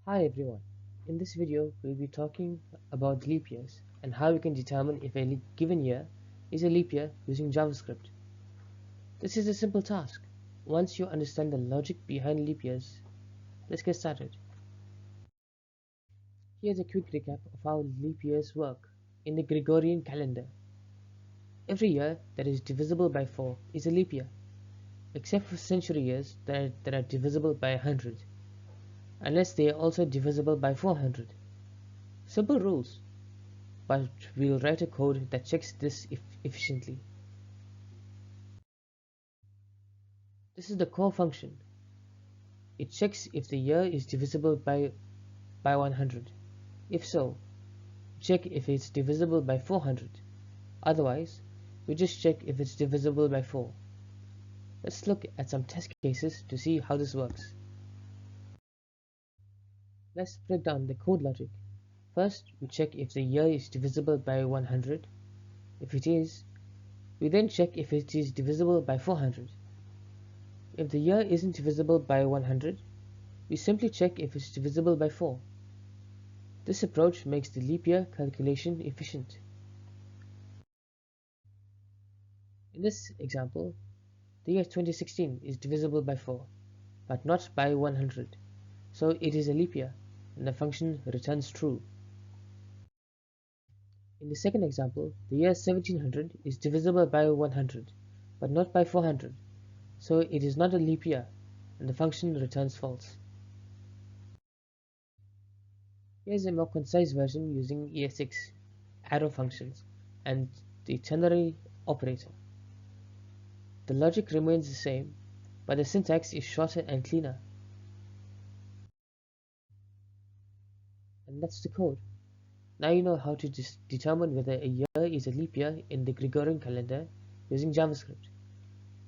Hi everyone, in this video we'll be talking about leap years and how we can determine if a given year is a leap year using JavaScript. This is a simple task. Once you understand the logic behind leap years, let's get started. Here's a quick recap of how leap years work in the Gregorian calendar. Every year that is divisible by 4 is a leap year, except for century years that are divisible by 100, unless they are also divisible by 400. Simple rules, but we'll write a code that checks this efficiently. This is the core function. It checks if the year is divisible by 100. If so, check if it's divisible by 400. Otherwise, we just check if it's divisible by 4. Let's look at some test cases to see how this works. Let's break down the code logic. First, we check if the year is divisible by 100. If it is, we then check if it is divisible by 400. If the year isn't divisible by 100, we simply check if it's divisible by 4. This approach makes the leap year calculation efficient. In this example, the year 2016 is divisible by 4, but not by 100, so it is a leap year, and the function returns true. In the second example, the year 1700 is divisible by 100, but not by 400, so it is not a leap year, and the function returns false. Here's a more concise version using ESX, arrow functions, and the ternary operator. The logic remains the same, but the syntax is shorter and cleaner. And that's the code. Now you know how to determine whether a year is a leap year in the Gregorian calendar using JavaScript.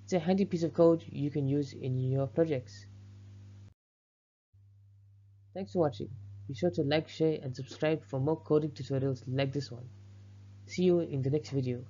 It's a handy piece of code you can use in your projects. Thanks for watching. Be sure to like, share, and subscribe for more coding tutorials like this one. See you in the next video.